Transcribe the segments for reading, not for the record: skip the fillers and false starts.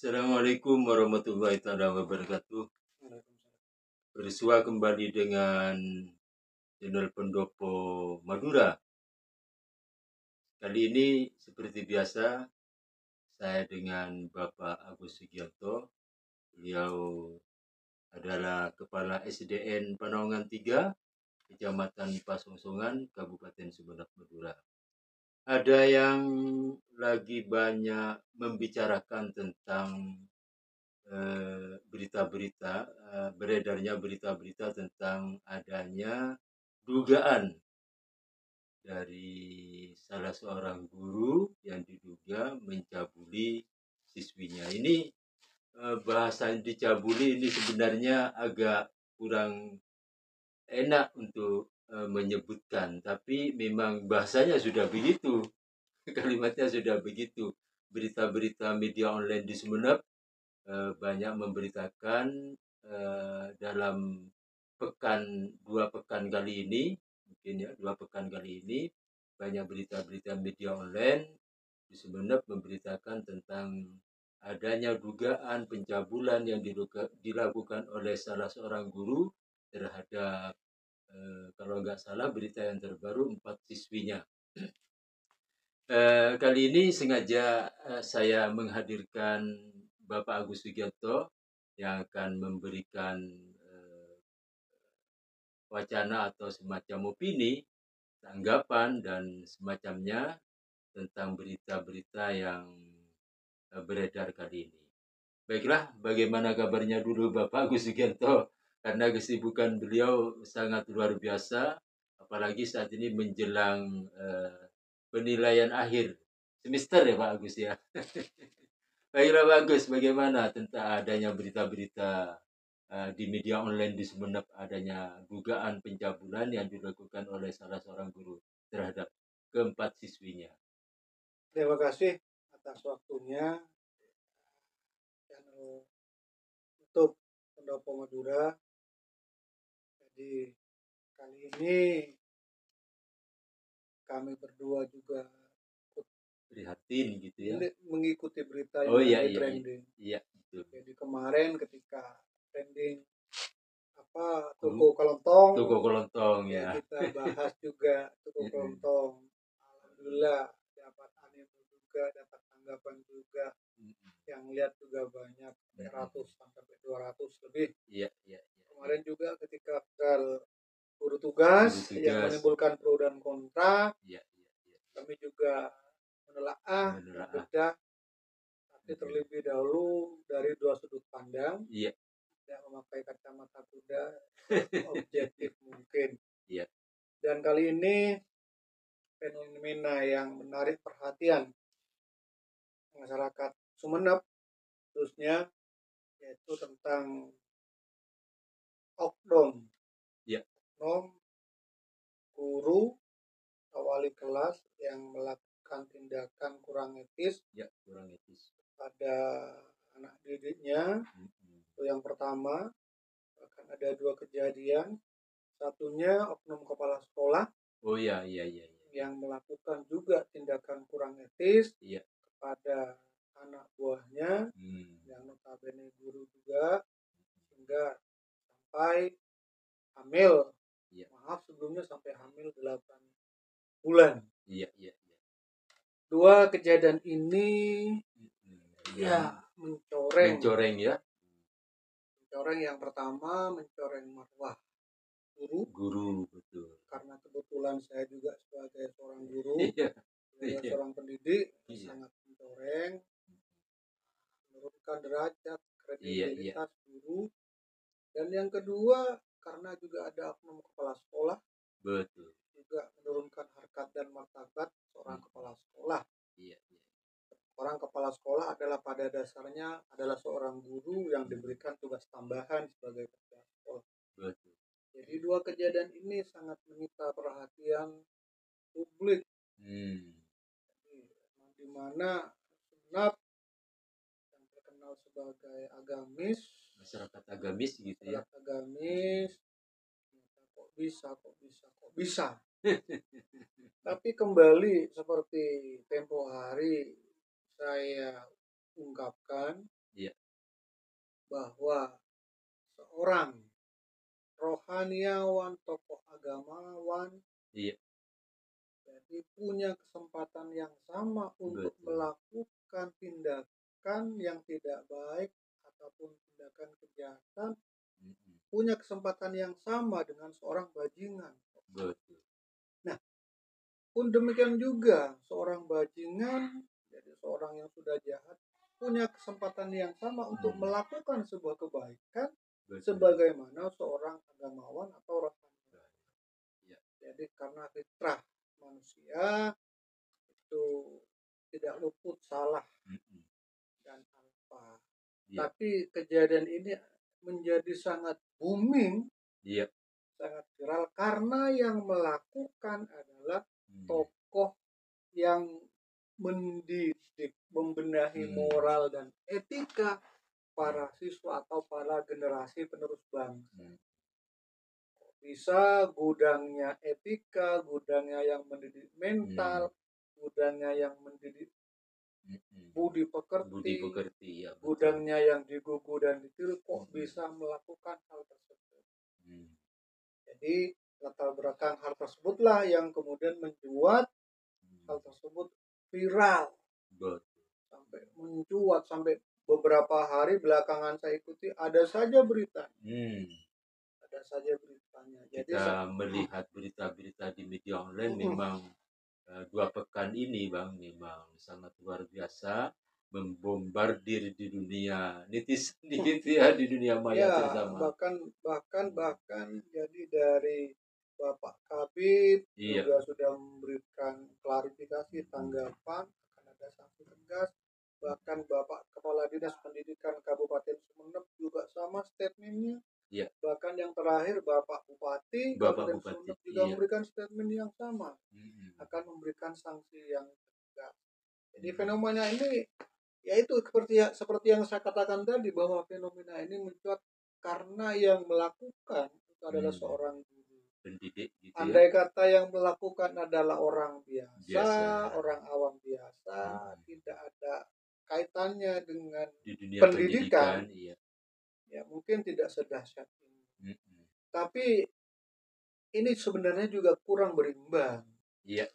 Assalamualaikum warahmatullahi wabarakatuh. Bersua kembali dengan channel Pendopo Madura. Kali ini seperti biasa saya dengan Bapak Agus Sugiarto. Beliau adalah Kepala SDN Panaungan 3, Kecamatan Pasongsongan, Kabupaten Sumeneb, Madura. Ada yang lagi banyak membicarakan tentang berita-berita, beredarnya berita-berita tentang adanya dugaan dari salah seorang guru yang diduga mencabuli siswinya. Ini bahasa dicabuli ini sebenarnya agak kurang enak untuk menyebutkan, tapi memang bahasanya sudah begitu, kalimatnya sudah begitu. Berita-berita media online di Sumeneb banyak memberitakan dalam dua pekan kali ini, mungkin ya 2 pekan kali ini, banyak berita-berita media online di Sumeneb memberitakan tentang adanya dugaan pencabulan yang dilakukan oleh salah seorang guru terhadap kalau nggak salah berita yang terbaru 4 siswinya. Kali ini sengaja saya menghadirkan Bapak Agus Sugiarto yang akan memberikan wacana atau semacam opini, tanggapan dan semacamnya tentang berita-berita yang beredar kali ini. Baiklah, bagaimana kabarnya dulu Bapak Agus Sugiarto? Karena kesibukan beliau sangat luar biasa, apalagi saat ini menjelang penilaian akhir semester ya Pak Agus ya. Baiklah Pak Agus, bagaimana tentang adanya berita-berita di media online di Sumeneb adanya dugaan pencabulan yang dilakukan oleh salah seorang guru terhadap keempat siswinya. Terima kasih atas waktunya channel YouTube Pendopo Madura. Jadi kali ini kami berdua juga Prihatin gitu ya. mengikuti berita yang Oh iya, lagi iya, trending. iya, betul. Jadi kemarin ketika trending Guru- Tuku Kelontong, Toko Kelontong ya. kita bahas juga Tuku Kelontong. Alhamdulillah dapat animo juga, dapat tanggapan juga. Yang lihat juga banyak, 100 sampai 200 lebih. Iya, iya, iya. Kemarin juga ketika guru tugas Guru tugas. yang menimbulkan pro dan kontra, Iya, iya, iya. kami juga menelaah, membedah, tapi terlebih dahulu dari 2 sudut pandang. Iya. Tidak memakai kacamata kuda, objektif mungkin. Iya. Dan kali ini fenomena yang menarik perhatian masyarakat Sumeneb khususnya, yaitu tentang oknum. Iya. Oknum guru atau wali kelas yang melakukan tindakan kurang etis, Ya, kurang etis pada anak didiknya. Itu yang pertama. Bahkan ada 2 kejadian. Satunya oknum kepala sekolah. Oh iya, iya, iya. Yang melakukan juga tindakan kurang etis, iya, kepada anak buahnya, yang notabene guru juga, sehingga sampai hamil. Iya. Maaf, sebelumnya sampai hamil 8 bulan. Iya, iya, iya. 2 kejadian ini ya mencoreng ya. Mencoreng, yang pertama mencoreng marwah guru, betul. karena kebetulan saya juga sebagai seorang guru, Iya. sebagai seorang pendidik, sangat mencoreng, menurunkan derajat kredibilitas guru. Dan yang kedua, karena juga ada oknum kepala sekolah, betul, juga menurunkan harkat dan martabat seorang kepala sekolah. Iya. Orang kepala sekolah adalah pada dasarnya adalah seorang guru yang diberikan tugas tambahan sebagai kepala sekolah. Betul. Jadi 2 kejadian ini sangat menyita perhatian publik. Di mana Sumeneb yang terkenal sebagai agamis, masyarakat agamis gitu ya. Agamis, kok bisa. Tapi kembali seperti tempo hari saya ungkapkan, Iya. Bahwa seorang rohaniawan, tokoh agamawan, Iya. jadi punya kesempatan yang sama untuk Betul. melakukan tindakan yang tidak baik ataupun tindakan kejahatan, punya kesempatan yang sama dengan seorang bajingan. Betul. Nah, pun demikian juga seorang bajingan, jadi seorang yang sudah jahat, punya kesempatan yang sama untuk melakukan sebuah kebaikan. Betul. Sebagaimana seorang agamawan atau rohaniawan. Ya. Jadi karena fitrah manusia itu tidak luput salah dan alpa. Ya. Tapi kejadian ini menjadi sangat booming, ya, sangat viral karena yang melakukan adalah tokoh yang mendidik, membenahi moral dan etika para siswa atau para generasi penerus bangsa. Bisa gudangnya etika, gudangnya yang mendidik mental, gudangnya yang mendidik budi pekerti, ya, gudangnya yang digugu dan ditiru, kok bisa melakukan hal tersebut. Jadi latar belakang hal tersebutlah yang kemudian membuat hal tersebut viral. Sampai mencuat, sampai beberapa hari belakangan saya ikuti ada saja berita. Ada saja beritanya. Jadi kita melihat berita-berita di media online memang 2 pekan ini Bang memang sangat luar biasa, membombardir di dunia netizen gitu ya, di dunia maya terutama. Bahkan jadi dari Bapak Kabid juga sudah memberikan klarifikasi, tanggapan akan ada sanksi tegas. Bahkan Bapak Kepala Dinas Pendidikan Kabupaten Sumeneb juga sama statementnya. Ya. Bahkan yang terakhir Bapak Bupati Kabupaten Sumeneb juga memberikan statement yang sama, akan memberikan sanksi yang tegas. Jadi fenomena ini yaitu seperti yang saya katakan tadi, bahwa fenomena ini mencuat karena yang melakukan itu adalah seorang guru pendidik gitu. Andai kata yang melakukan adalah orang biasa. Orang awam biasa, tidak ada kaitannya dengan di dunia pendidikan, ya mungkin tidak sedahsyat ini. Tapi ini sebenarnya juga kurang berimbang. Iya.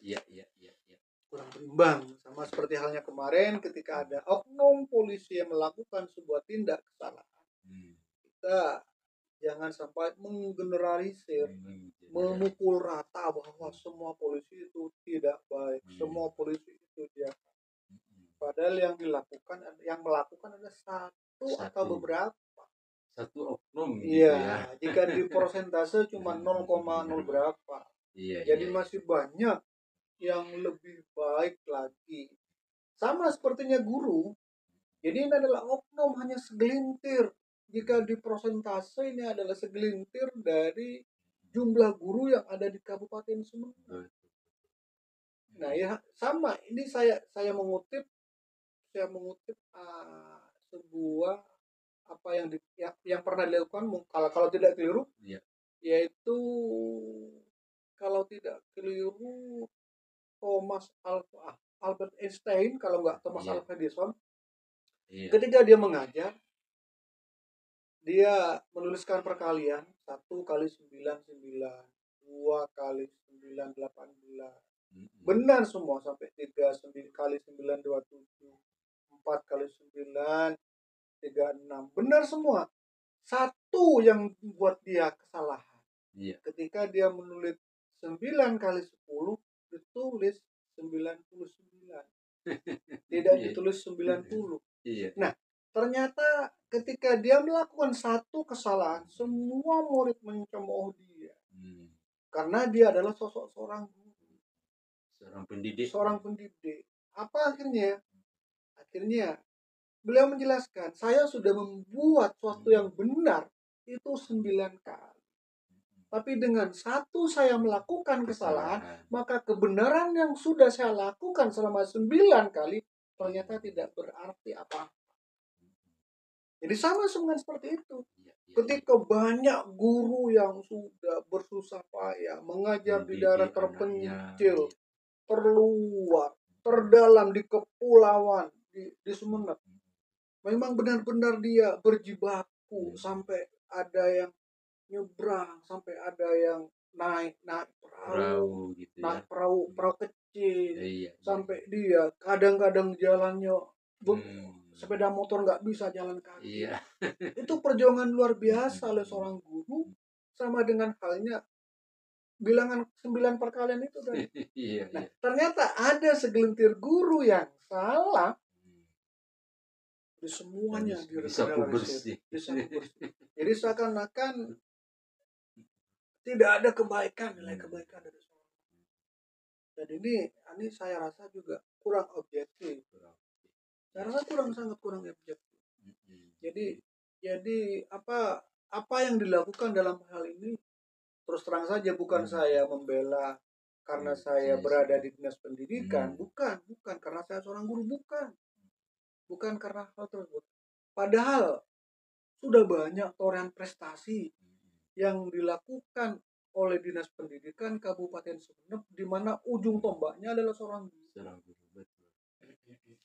Kurang berimbang, sama seperti halnya kemarin ketika ada oknum polisi yang melakukan sebuah tindak kesalahan. Kita jangan sampai menggeneralisir, memukul rata bahwa semua polisi itu tidak baik, semua polisi itu jahat. Padahal yang melakukan adalah satu atau beberapa. Satu oknum gitu ya. Jika di persentase cuma 0,0 berapa. Jadi masih banyak yang lebih baik lagi. Sama sepertinya guru. Jadi ini adalah oknum hanya segelintir. Jika di persentase ini adalah segelintir dari jumlah guru yang ada di Kabupaten Sumeneb. Nah ya sama. Ini saya mengutip sebuah apa yang pernah dilakukan, kalau tidak keliru, yaitu kalau tidak keliru Albert Einstein, kalau nggak Thomas Alva Edison. Ketika dia mengajar, dia menuliskan perkalian 1 kali 9 9, 2 kali 9 18. Benar semua sampai 3 kali 9 27, 4 kali 9 36. Benar semua. Satu yang buat dia kesalahan. Ketika dia menulis 9 kali 10 ditulis 99. Tidak ditulis 90. Nah, ternyata ketika dia melakukan satu kesalahan, semua murid mencemooh dia. Karena dia adalah sosok seorang guru, seorang pendidik. Apa akhirnya? Akhirnya beliau menjelaskan, saya sudah membuat sesuatu yang benar itu 9 kali. Tapi dengan satu saya melakukan kesalahan, maka kebenaran yang sudah saya lakukan selama 9 kali ternyata tidak berarti apa-apa. Jadi sama seperti itu. Ketika banyak guru yang sudah bersusah payah mengajar di daerah terpencil, terluar, terdalam di kepulauan di Sumeneb, memang benar-benar dia berjibaku sampai ada yang nyebrang, sampai ada yang naik perahu gitu ya. naik perahu kecil, Iya. sampai dia kadang-kadang jalannya sepeda motor nggak bisa jalan kaki. Iya. Itu perjuangan luar biasa oleh seorang guru, sama dengan halnya bilangan 9 perkalian itu tadi. Iya, Nah, iya. ternyata ada segelintir guru yang salah di semuanya disapu bersih. Jadi seakan-akan tidak ada kebaikan, nilai kebaikan dari seorang. Dan ini saya rasa juga kurang objektif. Saya rasa sangat kurang objektif. Jadi apa yang dilakukan dalam hal ini, terus terang saja bukan saya membela karena saya berada di dinas pendidikan, bukan karena saya seorang guru, bukan karena hal tersebut. Padahal sudah banyak torehan prestasi yang dilakukan oleh Dinas Pendidikan Kabupaten Sumeneb, di mana ujung tombaknya adalah seorang guru.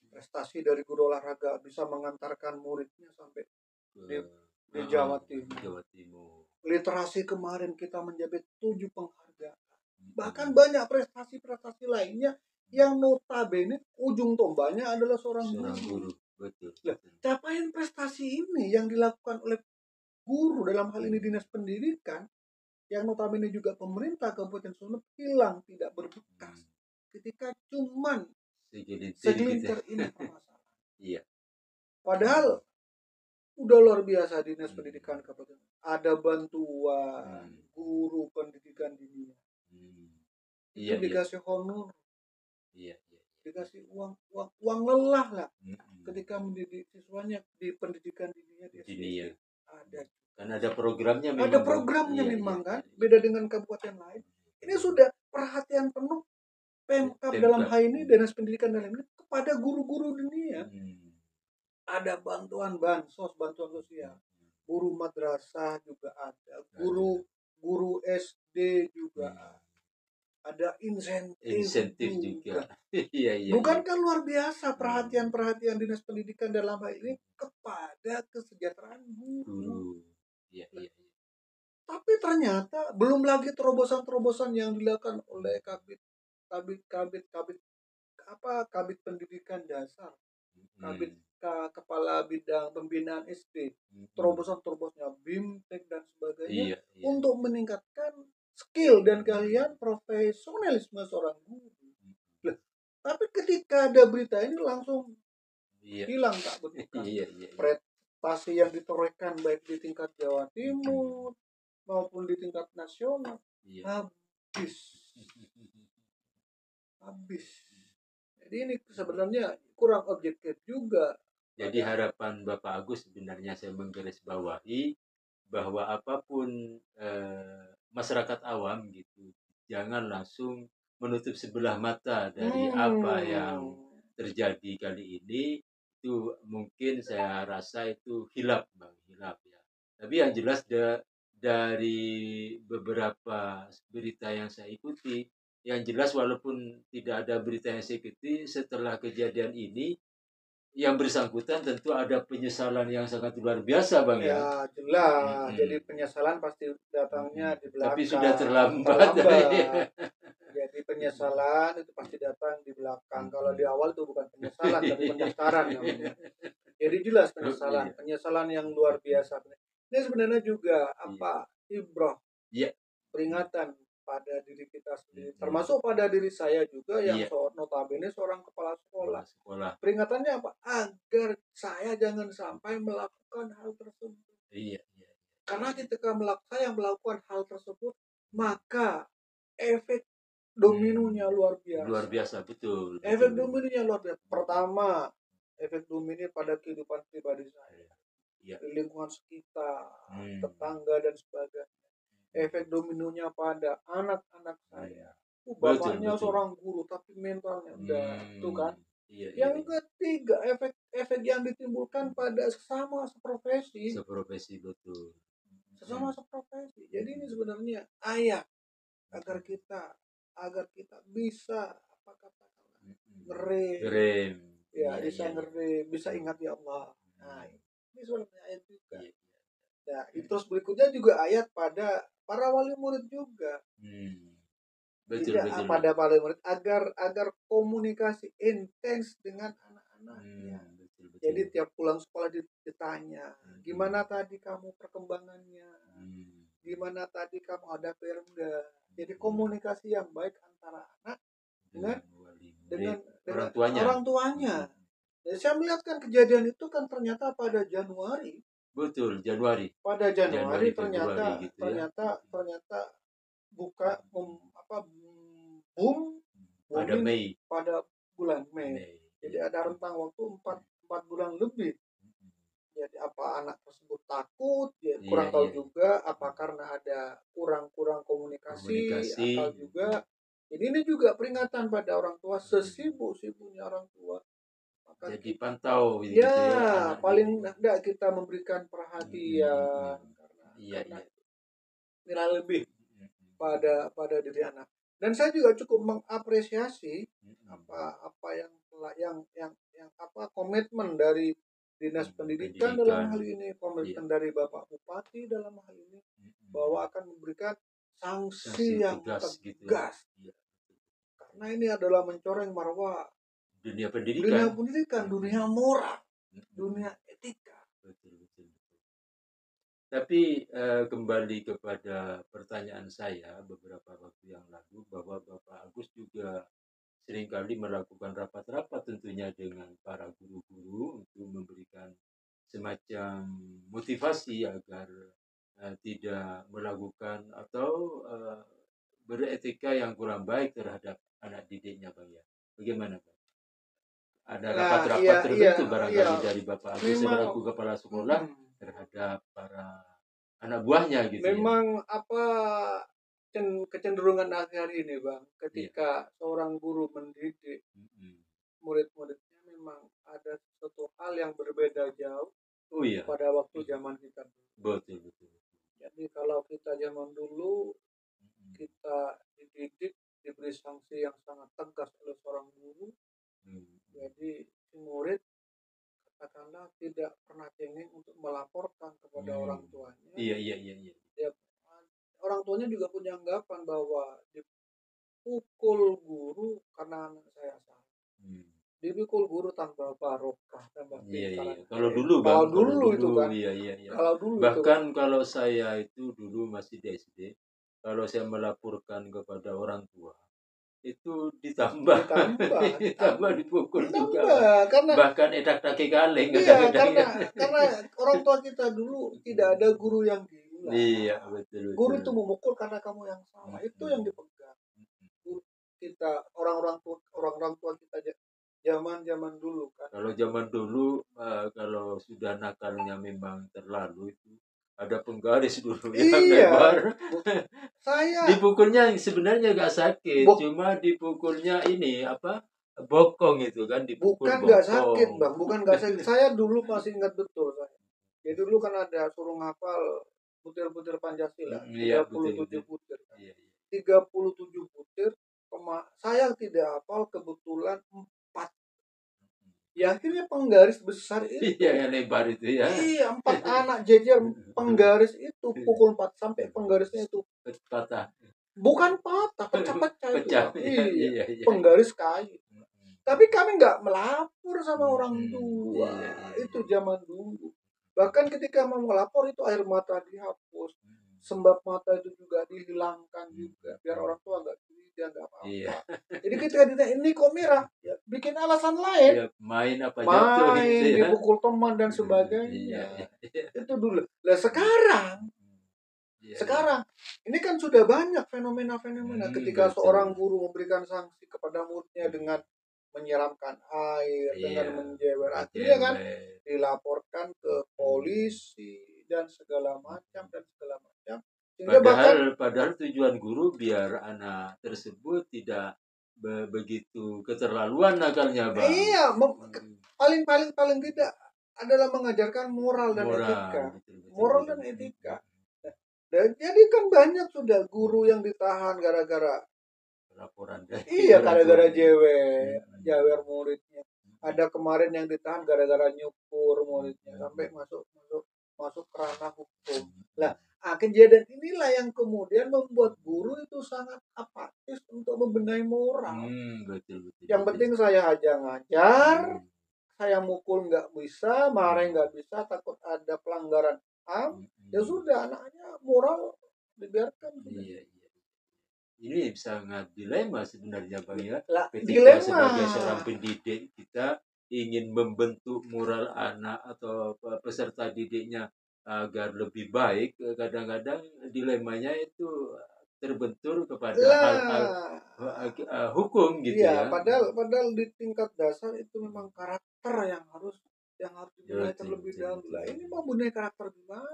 Prestasi dari guru olahraga bisa mengantarkan muridnya sampai di Jawa Timur. Literasi kemarin kita menjabat 7 penghargaan. Bahkan banyak prestasi-prestasi lainnya yang notabene ujung tombaknya adalah seorang guru. Betul. Capaian prestasi ini yang dilakukan oleh guru, dalam hal ini Dinas Pendidikan, yang notabene juga pemerintah Kabupaten Sumeneb, hilang tidak berbekas ketika cuman segelintir ini permasalahan. Iya. Padahal udah luar biasa Dinas Pendidikan Kabupaten. Ada bantuan guru pendidikan dini. Itu dikasih honor. Iya. Dikasih uang lelah lah ketika mendidik siswanya di pendidikan dininya di SD. Karena ada programnya memang. Ada programnya memang kan. Beda dengan kabupaten lain. Ini sudah perhatian penuh Pemkab dalam hal ini, Dinas Pendidikan dalam ini, kepada guru-guru dunia. Ada bantuan bansos, bantuan sosial. Guru madrasah juga ada. Guru SD juga ada. Ada insentif juga. Iya. Bukankah luar biasa perhatian Dinas Pendidikan dalam hal ini kepada kesejahteraan guru? Iya. Tapi ternyata belum lagi terobosan-terobosan yang dilakukan oleh kabit pendidikan dasar, kepala bidang pembinaan SD, terobosan-terobosnya BIMTEK dan sebagainya, untuk meningkatkan skill dan keahlian profesionalisme seorang guru. Tapi ketika ada berita ini langsung hilang tak betul. Prestasi yang ditorehkan baik di tingkat Jawa Timur maupun di tingkat nasional habis. Jadi ini sebenarnya kurang objektif juga. Jadi harapan Bapak Agus sebenarnya saya menggarisbawahi bahwa apapun masyarakat awam gitu, jangan langsung menutup sebelah mata dari apa yang terjadi kali ini. Itu mungkin saya rasa itu hilaf ya. Tapi yang jelas dari beberapa berita yang saya ikuti, yang jelas walaupun tidak ada berita yang saya ikuti, setelah kejadian ini yang bersangkutan tentu ada penyesalan yang sangat luar biasa, Bang ya. Jelas. Jadi penyesalan pasti datangnya di belakang. Tapi sudah terlambat. Jadi penyesalan itu pasti datang di belakang. Kalau di awal itu bukan penyesalan tapi pendaftaran namanya. Jadi jelas penyesalan yang luar biasa. Ini sebenarnya juga ibrah, peringatan pada diri kita sendiri, termasuk pada diri saya juga yang notabene seorang kepala sekolah. Peringatannya apa? Agar saya jangan sampai melakukan hal tersebut. Karena ketika saya melakukan hal tersebut, maka efek dominonya luar biasa. Luar biasa, betul. Efek dominonya luar biasa. Pertama, efek domino pada kehidupan pribadi saya, lingkungan sekitar, tetangga dan sebagainya. Efek dominonya pada anak-anak saya. Bapaknya seorang guru tapi mentalnya itu kan. Yang ketiga, efek yang ditimbulkan pada sesama seprofesi. Betul. Sesama seprofesi. Jadi ini sebenarnya ayat agar kita bisa ngerem. Bisa ngerem, bisa ingat ya Allah. Nah, ini sebenarnya ayat juga. Nah, terus berikutnya juga ayat pada para wali murid juga. Betul, Tidak pada wali murid agar komunikasi intens dengan anak-anaknya. Betul. Jadi tiap pulang sekolah ditanya, gimana tadi kamu perkembangannya? Gimana tadi kamu ada PR enggak? Jadi komunikasi yang baik antara anak dengan orang tuanya. Jadi saya melihat kan kejadian itu kan ternyata pada Januari. Betul, Januari. Pada Januari ternyata gitu ternyata buka pada Mei. Pada bulan Mei. Jadi ada rentang waktu 4 bulan lebih. Jadi apa anak tersebut takut, ya kurang tahu juga apa karena ada kurang komunikasi. Atau juga ini juga peringatan pada orang tua, sesibuk-sibuknya orang tua. Maka jadi pantau gitu ya. Paling tidak kita memberikan perhatian karena nilai lebih pada diri anak. Dan saya juga cukup mengapresiasi apa yang komitmen dari Dinas Pendidikan dalam hal ini, komitmen dari Bapak Bupati dalam hal ini, bahwa akan memberikan sanksi yang tegas. Karena ini adalah mencoreng marwah dunia pendidikan, dunia moral, dunia etika. Betul. Tapi kembali kepada pertanyaan saya beberapa waktu yang lalu, bahwa Bapak Agus juga seringkali melakukan rapat-rapat tentunya dengan para guru-guru untuk memberikan semacam motivasi agar tidak melakukan atau beretika yang kurang baik terhadap anak didiknya, Bang ya. Bagaimana, Bang? Ada rapat-rapat tertentu barangkali dari Bapak Agus selaku kepala sekolah terhadap para anak buahnya gitu. Memang kecenderungan akhir ini, Bang, ketika seorang guru mendidik murid-muridnya, memang ada suatu hal yang berbeda jauh pada waktu zaman kita dulu. Betul. Jadi kalau kita zaman dulu kita dididik, diberi sanksi yang sangat tegas oleh seorang guru. Jadi murid katakanlah tidak pernah cengeng untuk melaporkan kepada orang tuanya. Iya. Orang tuanya juga punya anggapan bahwa dipukul guru karena anak saya salah. Dipukul guru tanpa barokah, tanpa pintar. Kalau dulu, Bang, kalau dulu itu kan. Iya. Kalau dulu bahkan itu, kalau saya itu dulu masih di SD, kalau saya melaporkan kepada orang tua, itu ditambah dipukul juga. Karena bahkan edak kaki kaleng. Iya, karena orang tua kita dulu tidak ada guru yang gila. Iya, betul. Guru itu memukul karena kamu yang salah. Itu yang dipegang. Guru kita, orang-orang tua kita zaman dulu kan. Kalau zaman dulu kalau sudah nakalnya memang terlalu, itu ada penggaris dulu yang lebar. Saya dipukulnya sebenarnya nggak sakit, cuma dipukulnya ini bokong itu kan, dipukul bukan nggak sakit, Bang, bukan nggak sakit. Saya dulu masih ingat betul saya. Jadi dulu kan ada suruh ngapal butir-butir Pancasila, 37 butir. 37 butir, saya tidak hafal, kebetulan 4. Ya akhirnya penggaris besar itu. Iya, yang lebar itu ya. Iya, 4 anak jejer penggaris itu, pukul 4 sampai penggarisnya itu patah. Bukan patah, pecah-pecah. Iya. Penggaris kayu. Tapi kami nggak melapor sama orang tua. Itu zaman dulu. Bahkan ketika mau melapor itu air mata dihapus, sembab mata itu juga dihilangkan juga, biar orang tua nggak curiga, nggak apa-apa. Iya. Jadi ketika ditanya ini kok merah, ya bikin alasan lain. Ya, main jatuh, dipukul teman dan sebagainya. Itu dulu. Lah sekarang ini kan sudah banyak fenomena ketika seorang guru memberikan sanksi kepada muridnya dengan menyiramkan air, dengan menjewer, akhirnya kan dilaporkan ke polisi dan segala macam. Padahal tujuan guru biar anak tersebut tidak begitu keterlaluan nakalnya, Bang. Iya, paling tidak adalah mengajarkan moral dan etika. Moral dan etika. Dan jadi kan banyak sudah guru yang ditahan gara-gara laporan. Iya, gara-gara jewer muridnya. Ada kemarin yang ditahan gara-gara nyukur muridnya sampai masuk ke ranah hukum. Lah, kejadian inilah yang kemudian membuat guru itu sangat apatis untuk membenahi moral. Betul. Yang penting saya aja ngajar, saya mukul nggak bisa, marahin nggak bisa, takut ada pelanggaran HAM. Ya sudah, anaknya moral dibiarkan. Iya. Ini sangat dilema sebenarnya Bang ya. Ketika Dilema. Sebagai seorang pendidik kita ingin membentuk moral anak atau peserta didiknya agar lebih baik, kadang-kadang dilemanya itu terbentur kepada hal-hal hukum gitu ya. Padahal di tingkat dasar itu memang karakter yang harus dibenahi terlebih dahulu. Ini mau benahi karakter gimana?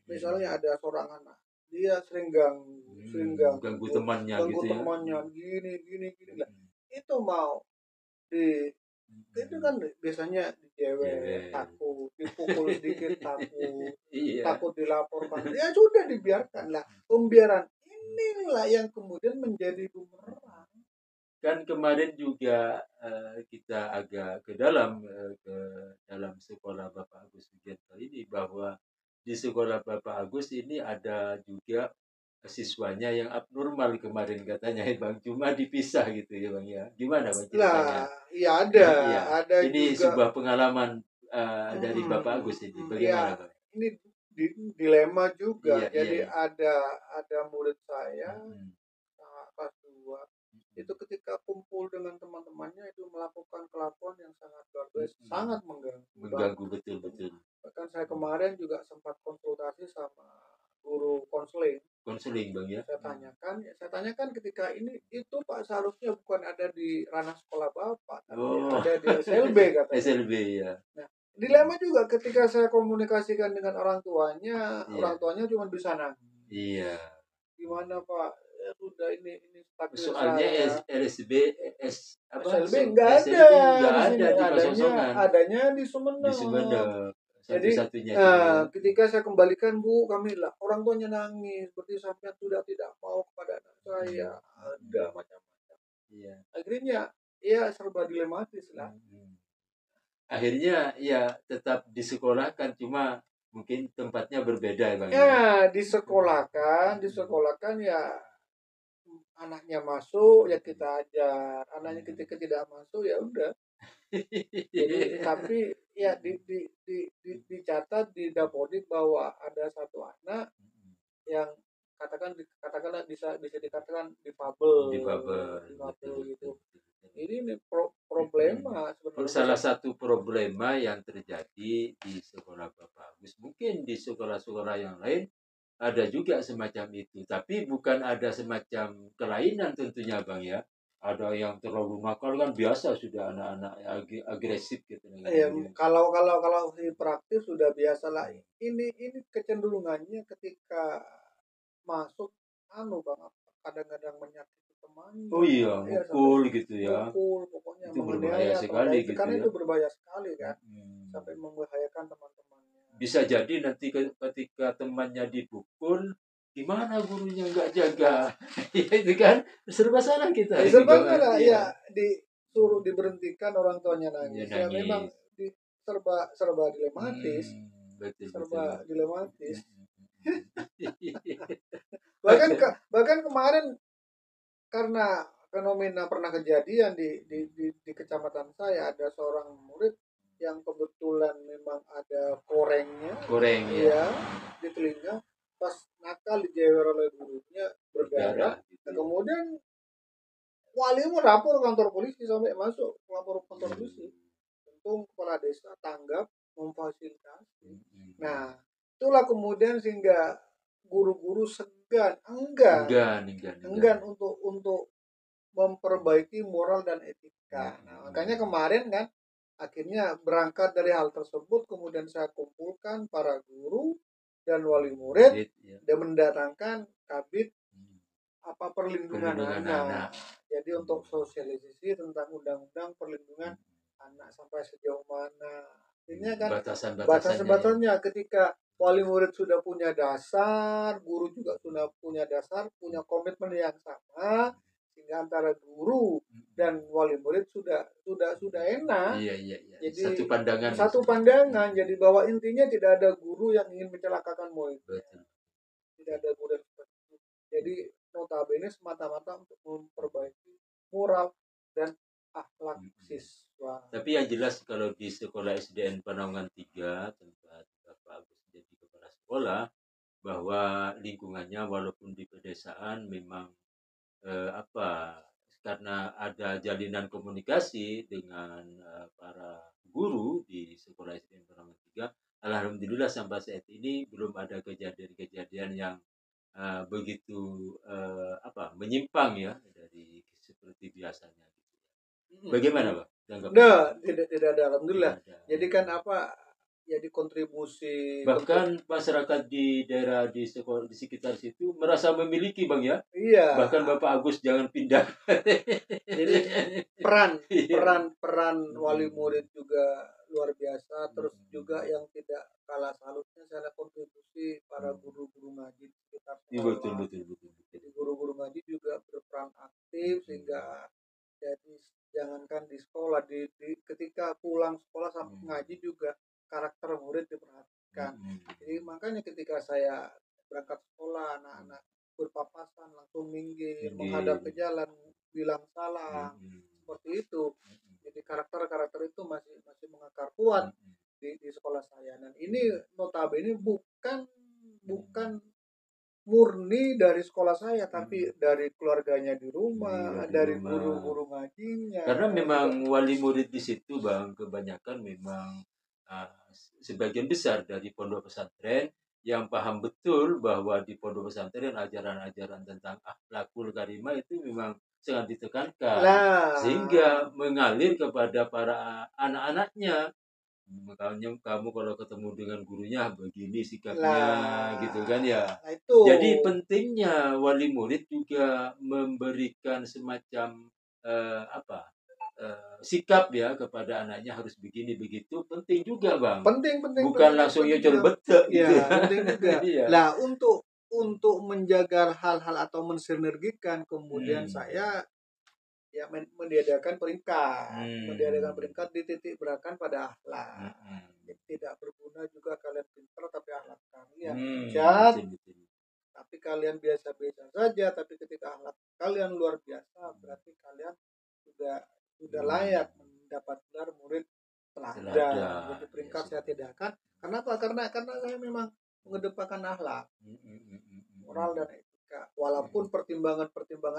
Misalnya ada seorang anak, dia sering ganggu temannya gitu ya. Gini lah. Itu mau itu kan biasanya dijewek, takut, dipukul sedikit takut, takut dilaporkan. Ya sudah dibiarkan lah. Pembiaran inilah yang kemudian menjadi bumerang. Kan kemarin juga kita agak ke dalam sekolah Bapak Agus Wijanto ini, bahwa di sekolah Bapak Agus ini ada juga siswanya yang abnormal kemarin katanya Bang, cuma dipisah gitu ya Bang ya. Gimana Bang ceritanya? Iya ada, ya. Ada ini juga sebuah pengalaman dari Bapak Agus ini. Bagaimana Bang? Ini dilema juga. Jadi ada murid saya kelas 2 itu ketika kumpul dengan teman-temannya itu melakukan kelakuan yang sangat luar biasa, sangat mengganggu. Betul. Bahkan saya kemarin juga sempat konsultasi sama guru konseling Bang ya. Saya tanyakan ketika ini itu Pak seharusnya bukan ada di ranah sekolah Bapak, tapi ada di SLB katanya. SLB ya. Nah, dilema juga ketika saya komunikasikan dengan orang tuanya, orang tuanya cuma bisa nangis. Iya. Gimana Pak? Ya sudah ini soalnya SLB nggak ada, adanya di Sumeneb. Jadi ketika saya kembalikan Bu, kami lah orang tuanya nangis, berarti sampai sudah tidak mau kepada anak saya, ada macam-macam. Iya. Akhirnya ya serba dilematis lah. Akhirnya ya tetap disekolahkan, cuma mungkin tempatnya berbeda ya Bang. Ya disekolahkan ya anaknya masuk ya kita ajar, anaknya ketika tidak masuk ya udah. Jadi tapi ya dicatat di Dapodik bahwa ada satu anak yang katakanlah bisa dikatakan difabel gitu. Ini problema sebenarnya. Salah satu problema yang terjadi di sekolah Bapak Agus, mungkin di sekolah-sekolah yang lain ada juga semacam itu, tapi bukan ada semacam kelainan tentunya Bang ya. Ada yang terlalu nakal kan biasa, sudah anak-anak agresif gitu. Ya, kalau di praktis sudah biasa lah. Ini kecenderungannya ketika masuk Bang, kadang-kadang menyakiti temannya. Oh iya, mukul gitu ya. Mukul, pokoknya itu berbahaya sekali gitu karena ya. itu berbahaya sekali kan. Sampai membahayakan teman-temannya. Bisa jadi nanti ketika temannya dipukul, gimana gurunya nggak jaga? Itu kan serba salah kita. Serba salah ya, disuruh diberhentikan orang tuanya nangis. Ya memang serba dilematis. Dilematis. bahkan kemarin karena fenomena pernah kejadian di kecamatan saya, ada seorang murid yang kebetulan memang ada koreng ya di telinga, pas nakal dijewer oleh gurunya berdarah. Kemudian wali melapor kantor polisi, sampai masuk lapor kantor polisi. Untung kepala desa tanggap, memfasilitasi. Nah, itulah kemudian sehingga guru-guru enggan untuk memperbaiki moral dan etika. Nah, makanya kemarin kan akhirnya berangkat dari hal tersebut, kemudian saya kumpulkan para guru dan wali murid dan mendatangkan kabid perlindungan anak. Jadi untuk sosialisasi tentang undang-undang perlindungan anak sampai sejauh mana. Ini kan batasan-batasannya. Ketika wali murid sudah punya dasar, guru juga sudah punya dasar, punya komitmen yang sama, sehingga antara guru dan wali murid sudah enak. Jadi satu pandangan. Jadi bahwa intinya tidak ada guru yang ingin mencelakakan murid. Tidak ada guru yang seperti itu. Jadi notabene semata-mata untuk memperbaiki moral dan akhlak siswa. Tapi yang jelas kalau di sekolah SDN Penaungan 3 tempat Bapak Agus jadi kepala sekolah, bahwa lingkungannya walaupun di pedesaan memang karena ada jalinan komunikasi dengan para guru di sekolah SDN Penaungan 3, alhamdulillah sampai saat ini belum ada kejadian-kejadian yang begitu menyimpang ya dari seperti biasanya. Bagaimana, Pak? Tidak ada, alhamdulillah. Jadi kan jadi kontribusi bahkan masyarakat di daerah di sekolah di sekitar situ merasa memiliki, Bang, ya. Iya. Bahkan Bapak Agus jangan pindah. Jadi peran wali murid juga luar biasa, terus juga yang tidak kalah salutnya saya kontribusi para guru-guru ngaji di sekitar sekolah. Betul. Jadi guru-guru ngaji juga berperan aktif sehingga jadi jangankan di sekolah, di ketika pulang sekolah sampai ngaji juga karakter murid diperhatikan. Jadi makanya ketika saya berangkat sekolah, anak-anak berpapasan langsung minggir, menghadap ke jalan, bilang salam, seperti itu. Jadi karakter itu masih mengakar kuat di sekolah saya. Dan ini notabene bukan murni dari sekolah saya, tapi dari keluarganya di rumah, dari guru-guru ngajinya. Karena memang wali murid di situ, Bang, kebanyakan memang sebagian besar dari pondok pesantren yang paham betul bahwa di pondok pesantren ajaran-ajaran tentang akhlakul karimah itu memang sangat ditekankan, sehingga mengalir kepada para anak-anaknya. Makanya kamu kalau ketemu dengan gurunya begini sikapnya, gitu kan ya. Jadi pentingnya wali murid juga memberikan semacam sikap ya kepada anaknya harus begini begitu, penting juga, Bang. Penting. Bukan langsung nyocol betek gitu. Ya, penting juga. Nah, untuk menjaga hal-hal atau mensinergikan, kemudian saya ya mendiadakan peringkat dititik beratkan pada akhlak. Jadi tidak berguna juga kalian pintar tapi akhlak kalian cacat. Tapi kalian biasa-biasa saja, tapi ketika akhlak kalian luar biasa, berarti kalian sudah layak mendapat gelar murid teladan. Jadi peringkat saya tidakkan. Kenapa? Karena saya memang mengedepankan akhlak, moral dan etika. Walaupun pertimbangan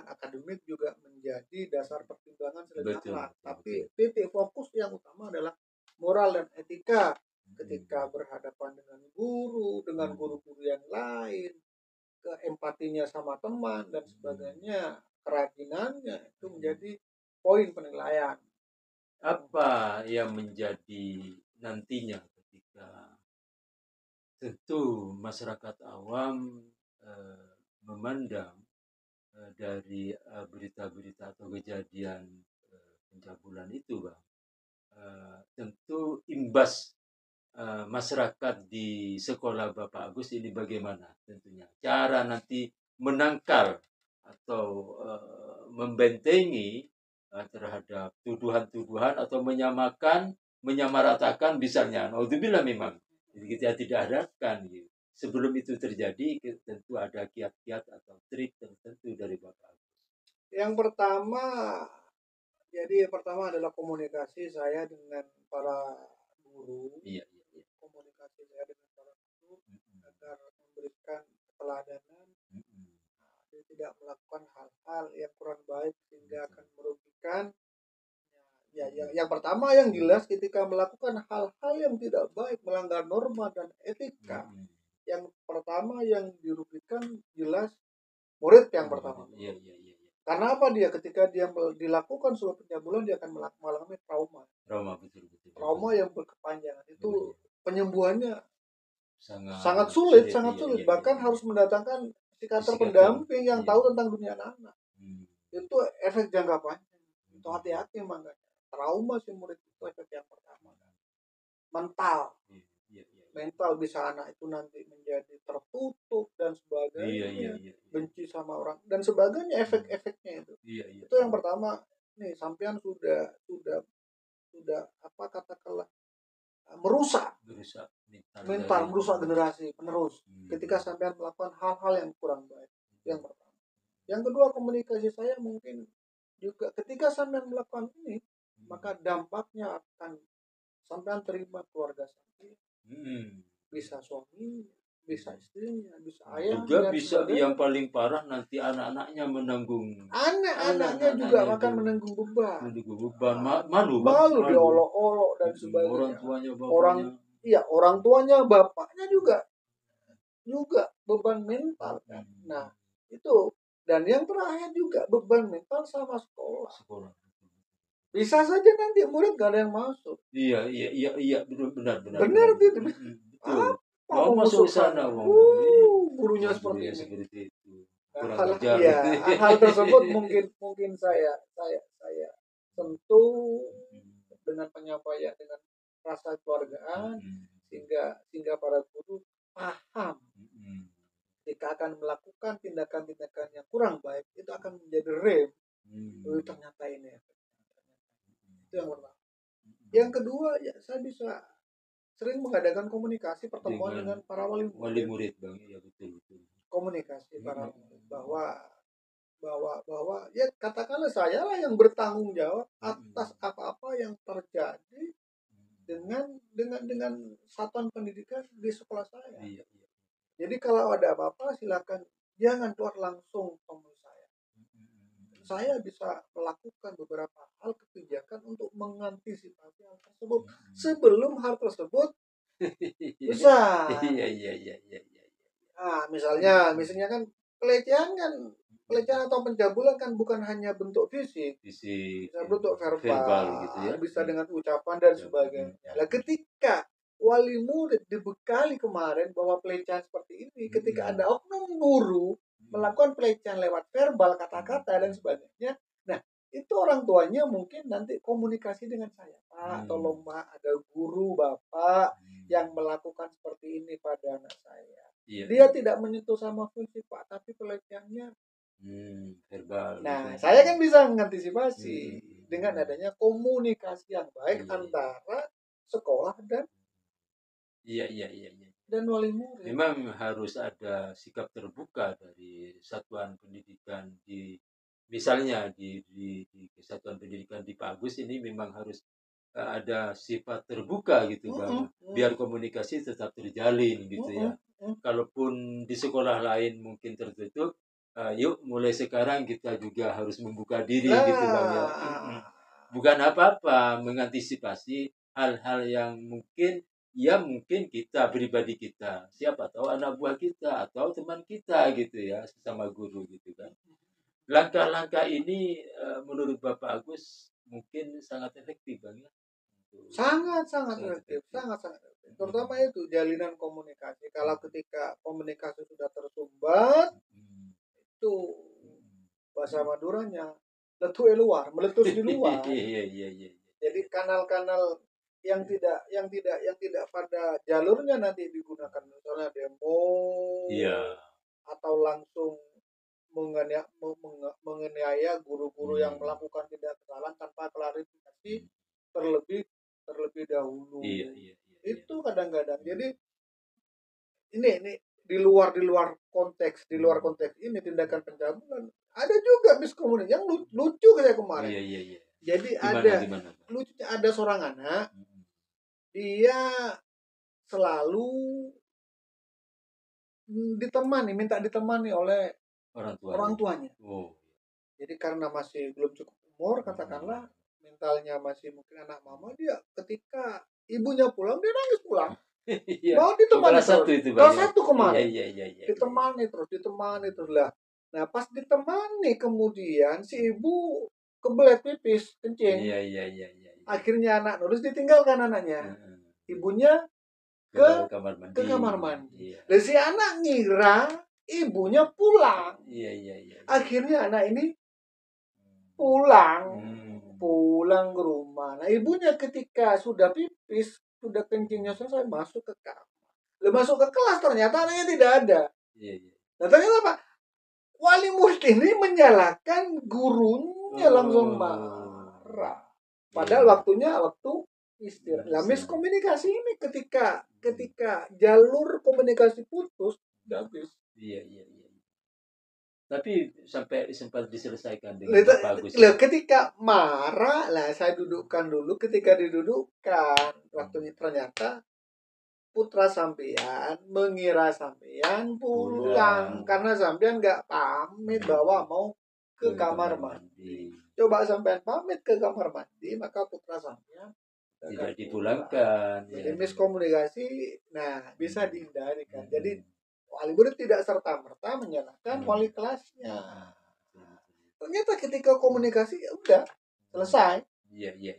akademik juga menjadi dasar pertimbangan selain akhlak, tapi titik fokus yang utama adalah moral dan etika ketika berhadapan dengan guru-guru yang lain, keempatinya sama teman dan sebagainya, kerajinannya itu menjadi poin penilaian. Apa yang menjadi nantinya ketika tentu masyarakat awam memandang dari berita-berita atau kejadian pencabulan itu, Bang, tentu imbas masyarakat di sekolah Bapak Agus ini bagaimana tentunya cara nanti menangkal atau membentengi terhadap tuduhan-tuduhan atau menyamaratakan misalnya. Alhamdulillah memang jadi kita tidak harapkan gitu. Sebelum itu terjadi tentu ada kiat-kiat atau trik tertentu dari Bapak Agus. Yang pertama adalah komunikasi saya dengan para guru. Iya. Komunikasi saya dengan para guru agar memberikan keteladanan, dia tidak melakukan hal-hal yang kurang baik sehingga akan merugikan. Yang pertama yang jelas ketika melakukan hal-hal yang tidak baik, melanggar norma dan etika, yang pertama yang dirugikan jelas murid yang pertama. Iya. Karena apa? Ketika dia dilakukan sebuah pencabulan, dia akan mengalami trauma. Betul. Trauma yang berkepanjangan itu penyembuhannya sangat sulit. Bahkan harus mendatangkan psikiater pendamping yang tahu tentang dunia anak-anak. Itu efek jangka panjang. Itu hati-hati makanya. Trauma si murid itu efek yang pertama. Mental. mental, bisa anak itu nanti menjadi tertutup dan sebagainya, benci sama orang dan sebagainya, efek-efeknya itu. Itu yang pertama. Nih, sampean sudah apa katakanlah merusak mental, merusak generasi penerus ketika sampean melakukan hal-hal yang kurang baik. Yang pertama. Yang kedua, komunikasi saya mungkin juga ketika sampean melakukan ini, maka dampaknya akan sampean terima keluarga sampean. Bisa suami, bisa istrinya, bisa ayah, juga bisa sebagainya. Yang paling parah nanti anak-anaknya menanggung. Anak-anaknya juga akan menanggung beban. Malu diolok-olok dan sebagainya. Orang tuanya, bapaknya juga beban mental kan. Nah, itu. Dan yang terakhir juga beban mental sama sekolah. Bisa saja nanti murid gak ada yang masuk. Iya, benar. Benar itu. Mau masuk sana, gurunya seperti itu. Hal tersebut mungkin saya sentuh dengan penyampaian dengan rasa keluargaan sehingga para guru paham jika akan melakukan tindakan-tindakan yang kurang baik itu akan menjadi rem. Ternyata ini itu yang pertama. Yang kedua, ya saya bisa sering mengadakan komunikasi pertemuan dengan para wali murid, Bang. Ya, betul. Komunikasi para murid bahwa ya katakanlah saya lah yang bertanggung jawab atas apa-apa yang terjadi dengan satuan pendidikan di sekolah saya. Jadi kalau ada apa-apa silakan jangan keluar langsung temui saya. Saya bisa melakukan beberapa hal kebijakan untuk mengantisipasi hal tersebut sebelum hal tersebut besar. Iya. Nah, misalnya kan pelecehan atau pencabulan kan bukan hanya bentuk fisik, bisa bentuk verbal gitu ya. Bisa dengan ucapan dan sebagainya. Nah, ketika wali murid dibekali kemarin bahwa pelecehan seperti ini, ketika ada oknum guru melakukan pelecehan lewat verbal, kata-kata dan sebagainya, nah itu orang tuanya mungkin nanti komunikasi dengan saya, Pak, tolong Pak, ada guru Bapak yang melakukan seperti ini pada anak saya. Dia tidak menyentuh sama fisik Pak, tapi pelecehannya verbal. Nah, saya kan bisa mengantisipasi dengan adanya komunikasi yang baik antara sekolah dan dan wali murid. Memang harus ada sikap terbuka dari satuan pendidikan misalnya di satuan pendidikan di Pak Agus ini memang harus ada sifat terbuka gitu Bang. Biar komunikasi tetap terjalin gitu ya. Kalaupun di sekolah lain mungkin tertutup, yuk mulai sekarang kita juga harus membuka diri gitu Bang ya. Bukan apa-apa, mengantisipasi hal-hal yang mungkin kita pribadi kita, siapa tahu anak buah kita atau teman kita gitu ya, sesama guru gitu kan. Langkah-langkah ini menurut Bapak Agus mungkin sangat efektif Bang ya. Sangat efektif. Terutama itu jalinan komunikasi. Kalau ketika komunikasi sudah tersumbat, itu bahasa Maduranya meletus di luar. Iya. Jadi kanal-kanal yang tidak pada jalurnya nanti digunakan, misalnya demo atau langsung menganiaya guru-guru yang melakukan tindak kesalahan tanpa klarifikasi terlebih dahulu. Itu kadang-kadang. Jadi ini di luar konteks ini tindakan pencabulan. Ada juga miskomunikasi yang lucu kayak kemarin. Iya. Jadi gimana? Lucunya ada seorang anak, dia selalu minta ditemani oleh orang tuanya. Jadi karena masih belum cukup umur, katakanlah mentalnya masih mungkin anak mama, dia ketika ibunya pulang dia nangis pulang. Mau ditemani kelas 1 kemarin. Iya. Ditemani terus lah. Nah, pas ditemani kemudian si ibu kebelet pipis, kencing. Iya. Akhirnya anak nurus ditinggalkan anaknya. Ibunya ke kamar mandi. Dan si anak ngira ibunya pulang. Iya. Akhirnya anak ini pulang ke rumah. Nah, ibunya ketika sudah pipis, sudah kencingnya selesai, masuk ke kamar. masuk ke kelas ternyata anaknya tidak ada. Iya. Nah ternyata apa? Wali murid ini menyalahkan gurunya, langsung marah. Padahal waktunya waktu istirahat. Nah, miskomunikasi ini ketika jalur komunikasi putus, habis. Iya. Tapi sampai sempat diselesaikan dengan Bapak Agus. Ketika marah lah, saya dudukkan dulu. Ketika didudukkan, waktunya ternyata putra sampean mengira sampean pulang karena sampean nggak pamit bahwa mau ke kamar mandi. Coba sampean pamit ke kamar mandi, maka putra sampean tidak dipulangkan. Jadi miskomunikasi, nah bisa dihindari kan. Jadi wali murid tidak serta-merta menyalahkan wali kelasnya. Ternyata ketika komunikasi ya udah selesai. Iya.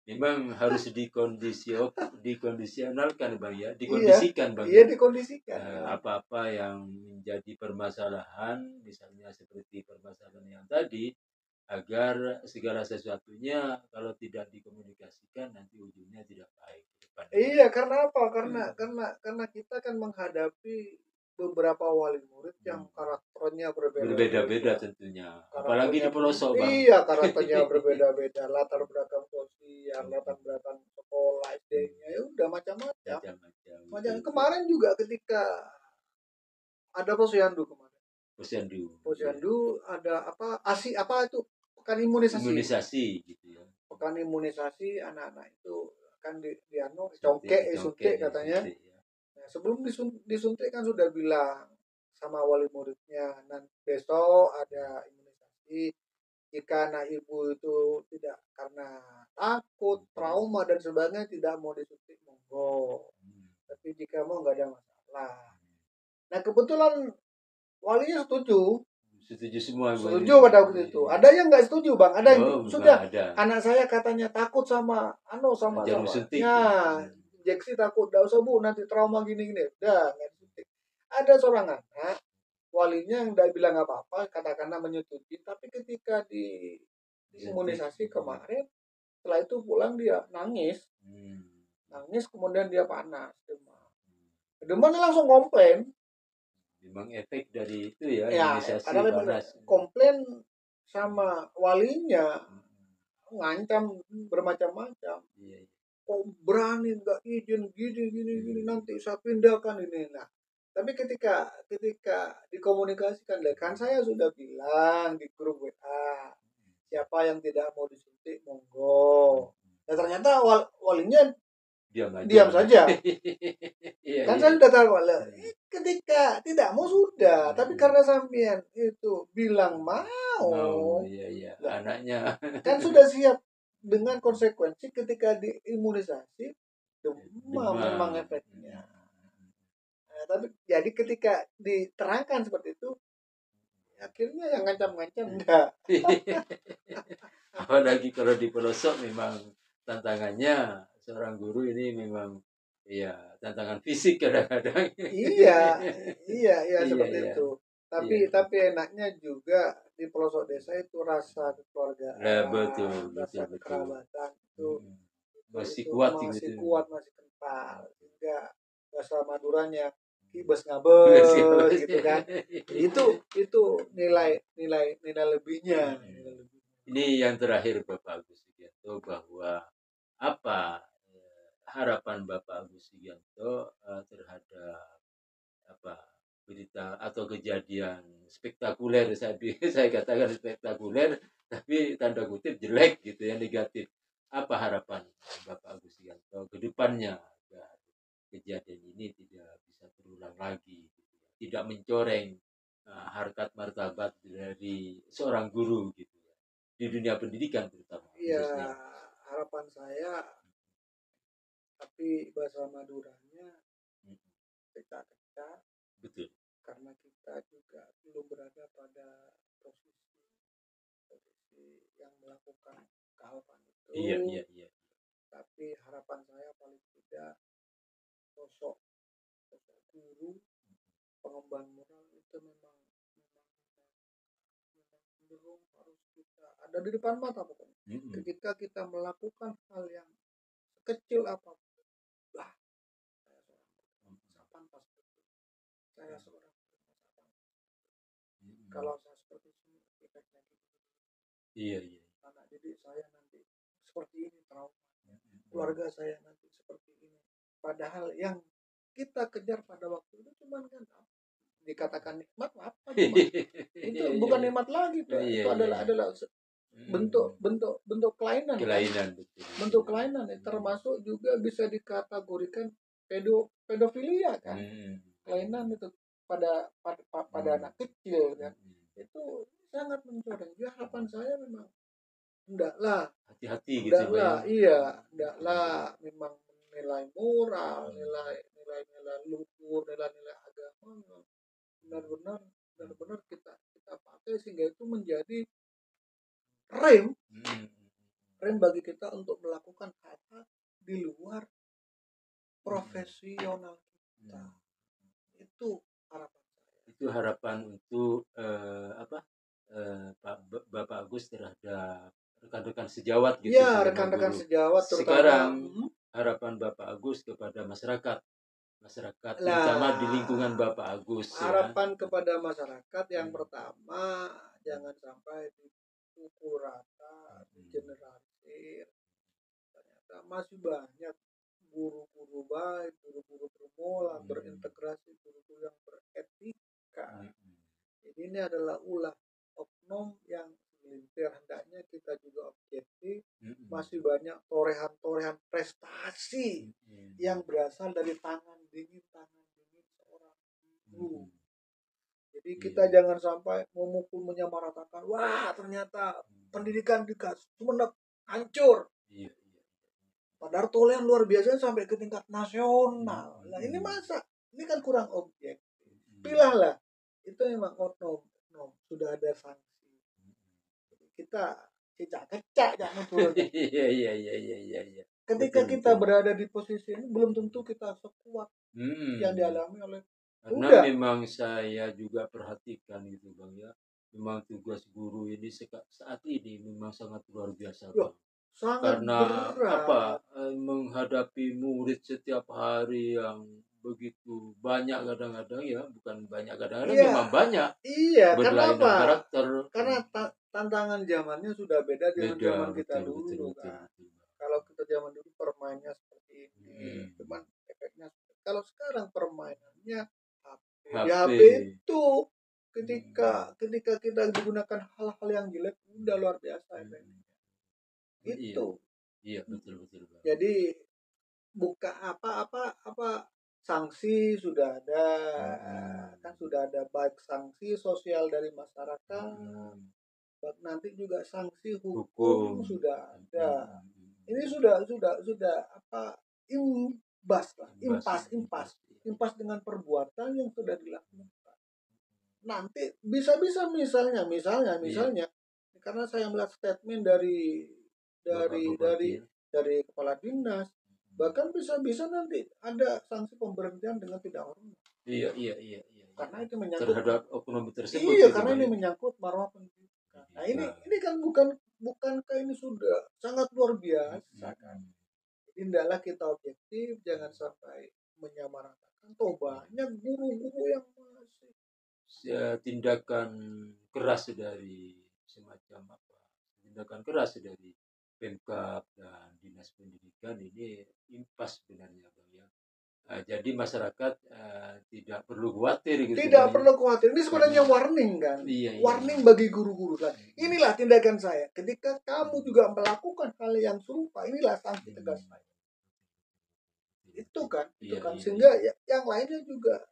Memang harus dikondisionalkan Bang ya, dikondisikan Bang. Iya, dikondisikan. Apa-apa yang menjadi permasalahan, misalnya seperti permasalahan yang tadi, agar segala sesuatunya kalau tidak dikomunikasikan nanti ujungnya tidak baik. Iya, karena apa? Karena kita kan menghadapi beberapa wali murid yang karakternya berbeda-beda tentunya. Apalagi di pelosok, Bang. Iya, karakternya berbeda-beda, latar belakang sosial, latar belakang sekolah SD-nya, ya udah macam-macam. Macam kemarin juga ketika ada posyandu kemarin. Posyandu ada apa? Apa itu? Pekan imunisasi gitu ya. Pekan imunisasi anak-anak itu kan congkek suntik katanya. Nah, sebelum disuntik kan sudah bilang sama wali muridnya, nanti besok ada imunisasi. Jika anak ibu itu tidak karena takut, trauma dan sebagainya tidak mau disuntik, monggo. Tapi jika mau nggak ada masalah. Nah kebetulan walinya setuju semua. Setuju pada waktu itu. Ada yang nggak setuju Bang. Ada yang sudah ada. Anak saya katanya takut sama jarum suntik. Injeksi takut, nggak usah Bu, nanti trauma gini. Udah nggak disuntik. Ada seorang anak walinya yang nggak bilang apa-apa, katakanlah menyetujui, tapi ketika di imunisasi kemarin, setelah itu pulang dia nangis, kemudian dia panas, demam langsung komplain. Memang efek dari itu ya imunisasi panas. Komplain sama walinya, ngancam bermacam-macam. Kok berani nggak izin gini nanti saya pindahkan ini. Nah, tapi ketika dikomunikasikan, kan saya sudah bilang di grup WA, siapa yang tidak mau disuntik monggo. Dan ternyata walinya diam saja. Kan saya sudah tahu ketika tidak mau sudah, tapi karena sampean itu bilang mau, anaknya kan sudah siap dengan konsekuensi ketika diimunisasi demam memang efeknya. Nah, tapi jadi ketika diterangkan seperti itu, akhirnya yang ngancam-ngancam enggak. Apalagi kalau di pelosok memang tantangannya seorang guru ini memang tantangan fisik kadang-kadang. Iya seperti itu. Tapi enaknya juga di pelosok desa itu rasa kekeluargaan, rasa kekerabatan itu masih kuat, masih kental. Sehingga bahasa Maduranya kibes ngabes gitu kan. Itu nilai lebihnya. Ini yang terakhir Bapak Agus Sugianto, bahwa apa harapan Bapak Agus Sugianto terhadap berita atau kejadian spektakuler, saya katakan spektakuler tapi tanda kutip jelek gitu ya, negatif. Apa harapan Bapak Agus Sugianto ke depannya agar kejadian ini tidak bisa terulang lagi gitu, tidak mencoreng harkat martabat dari seorang guru gitu ya, di dunia pendidikan terutama. Iya, harapan saya, tapi bahasa Maduranya kita betul, karena kita juga belum berada pada posisi yang melakukan kealpan itu. Iya. Tapi harapan saya paling tidak sosok guru pengemban moral itu memang harus kita ada di depan mata pokoknya. Ketika kita melakukan hal yang kecil apapun, saya seorang kalau saya seperti ini efeknya gitu. Iya. Anak didik saya nanti seperti ini, trauma. Keluarga saya nanti seperti ini. Padahal yang kita kejar pada waktu itu cuma kan dikatakan nikmat apa cuma itu bukan nikmat lagi tuh. Itu adalah bentuk kelainan. Bentuk kelainan termasuk juga bisa dikategorikan pedofilia kan. Kelainan itu pada anak kecil kan. Itu sangat mencoreng. Ya, harapan saya memang hendaklah hati-hati gitu Pak. Iya, hendaklah memang nilai moral, nilai luhur, nilai agama benar-benar kita pakai sehingga itu menjadi rem bagi kita untuk melakukan hal-hal di luar profesional kita. Itu harapan saya. Itu harapan untuk Bapak Agus terhadap rekan-rekan sejawat gitu. Ya, rekan-rekan sejawat terutama. Sekarang harapan Bapak Agus kepada masyarakat terutama di lingkungan Bapak Agus. Harapan kepada masyarakat yang pertama, jangan sampai dipukul rata, digeneralisir. Ternyata masih banyak guru-guru baik, guru-guru bermoral, berintegrasi, guru-guru yang beretika. Jadi ini adalah ulah oknum yang melintir. Hendaknya kita juga objektif. Masih banyak torehan-torehan prestasi yang berasal dari tangan dingin seorang guru. Jadi kita jangan sampai memukul, menyamaratakan. Wah, ternyata pendidikan di Sumeneb hancur. Padahal toleran luar biasa sampai ke tingkat nasional. Nah, ini masa? Ini kan kurang objektif. Pilihlah. Itu memang oknum. Sudah ada sanksi. Kita cicak-kecak jangan turun. Iya. Ketika kita berada di posisi ini belum tentu kita sekuat yang dialami oleh karena memang saya juga perhatikan gitu Bang ya. Memang tugas guru ini saat ini memang sangat luar biasa Bang. Karena berat. Menghadapi murid setiap hari yang begitu banyak kadang-kadang ya, bukan banyak kadang-kadang memang banyak. Iya, berlainan karakter. Karena tantangan zamannya sudah beda dengan zaman kita dulu kan. Kalau kita zaman dulu permainnya seperti ini, cuman efeknya kalau sekarang permainannya HP. Di HP itu ketika kita digunakan hal-hal yang jelek udah luar biasa efeknya. Itu. Iya, betul. Jadi buka apa sanksi sudah ada, kan sudah ada baik sanksi sosial dari masyarakat, nanti juga sanksi hukum sudah ada. Ini sudah impas dengan perbuatan yang sudah dilakukan. Nanti bisa misalnya karena saya melihat statement dari kepala dinas, bahkan bisa nanti ada sanksi pemberhentian dengan tidak hormat. Iya. Karena itu menyangkut terhadap oknum tersebut. Iya, karena ini menyangkut marwah pendidikan. Nah, ini kan bukankah ini sudah sangat luar biasa kan? Jadi hendaklah kita objektif, jangan sampai menyamaratakan. Toh banyak guru-guru yang masih tindakan keras dari semacam tindakan keras dari Pemkab dan Dinas Pendidikan ini impas sebenarnya Bang ya. Jadi masyarakat tidak perlu khawatir gitu. Tidak perlu khawatir. Ini sebenarnya warning kan. Iya. Warning bagi guru-guru kan. Inilah tindakan saya. Ketika kamu juga melakukan hal yang serupa, inilah sanksi tegas saya. Itu kan. Sehingga yang lainnya juga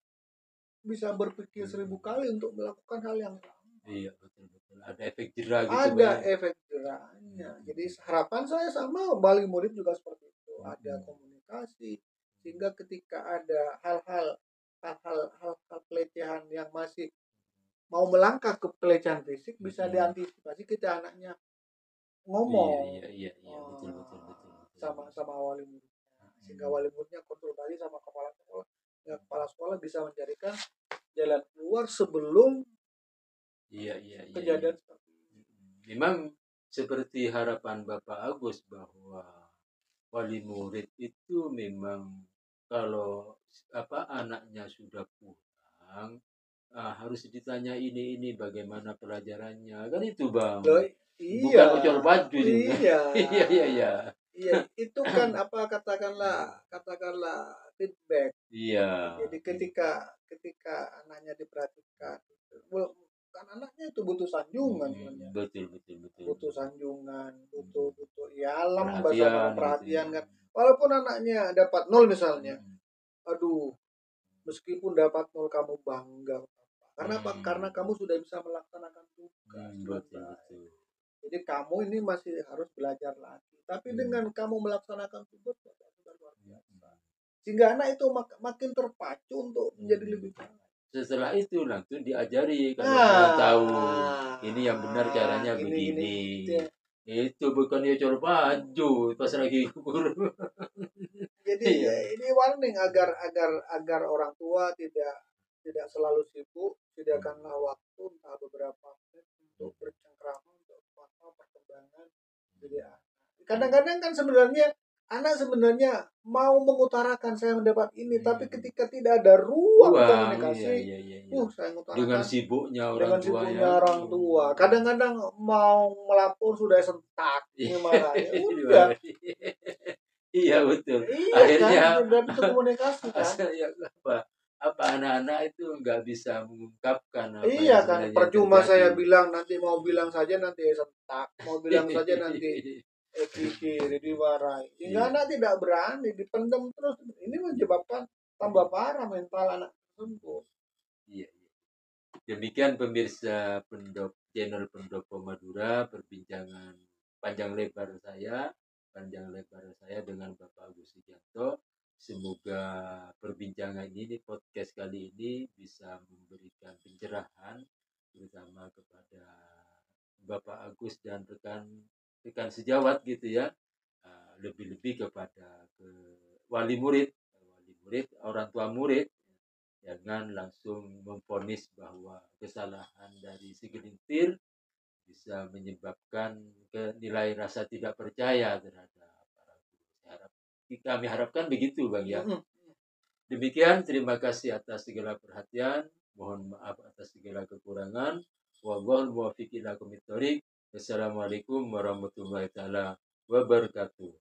bisa berpikir 1000 kali untuk melakukan hal yang sama. Iya, betul. Ada efek jerah gitu. Ada efek jerahnya. Jadi harapan saya sama Bali Murid juga seperti itu. Ada komunikasi sehingga ketika ada hal-hal pelecehan yang masih mau melangkah ke pelecehan fisik bisa diantisipasi, kita anaknya ngomong. Iya, betul. Sama wali muridnya. Sehingga wali muridnya konsultasi sama kepala sekolah. Ya, kepala sekolah bisa mencarikan jalan keluar sebelum kejadian seperti ini. Memang seperti harapan Bapak Agus bahwa wali murid itu memang kalau anaknya sudah pulang Bang, harus ditanya ini bagaimana pelajarannya, kan itu Bang. Loh, Bukan iya. ucol baju. Iya. Iya, iya, iya. Iya, itu kan apa katakanlah feedback. Iya. Jadi ketika anaknya diperhatikan, kan anaknya itu butuh sanjungan sebenarnya. Betul. Butuh sanjungan, butuh ya alam Perhatian, perhatian gitu ya. kan. Walaupun anaknya dapat 0 misalnya, aduh, meskipun dapat 0 kamu bangga. Karena apa? Karena kamu sudah bisa melaksanakan tugas. Betul. Jadi kamu ini masih harus belajar lagi. Tapi dengan kamu melaksanakan tugas sudah luar biasa. Sehingga anak itu makin terpacu untuk menjadi lebih baik. Setelah itu langsung diajari kalau mau tahu ini yang benar caranya begini. Itu bukan ucol baju pas lagi guru. Jadi ini warning agar orang tua tidak selalu sibuk, sediakanlah waktu entah beberapa menit untuk bercengkrama untuk perkembangan. Jadi kadang-kadang kan anak sebenarnya mau mengutarakan saya mendapat ini, tapi ketika tidak ada ruang komunikasi, saya mengutarakan dengan sibuknya orang tua. Kadang-kadang mau melapor sudah sentak, marahnya. Udah. Iya betul. Iya, Akhirnya kan? Tidak bisa komunikasi kan. Apa anak-anak itu nggak bisa mengungkapkan apa iya yang kan, percuma saya bilang nanti mau bilang saja nanti sentak, mau bilang saja nanti kikir, diwarai. Sehingga anak tidak berani, dipendam terus. Ini menyebabkan tambah parah mental anak tersebut. Iya. Demikian pemirsa channel Pendopo Madura, perbincangan panjang lebar saya dengan Bapak Agus Sugianto. Semoga perbincangan ini, podcast kali ini bisa memberikan pencerahan terutama kepada Bapak Agus dan rekan sejawat gitu ya. Lebih-lebih kepada wali murid, orang tua murid, jangan langsung memvonis bahwa kesalahan dari segelintir bisa menyebabkan nilai rasa tidak percaya terhadap para guru. Kami harapkan begitu Bang ya. Demikian, terima kasih atas segala perhatian. Mohon maaf atas segala kekurangan. Wallahul muwaffiq ila aqwamit thoriq. Wassalamualaikum warahmatullahi taala wabarakatuh.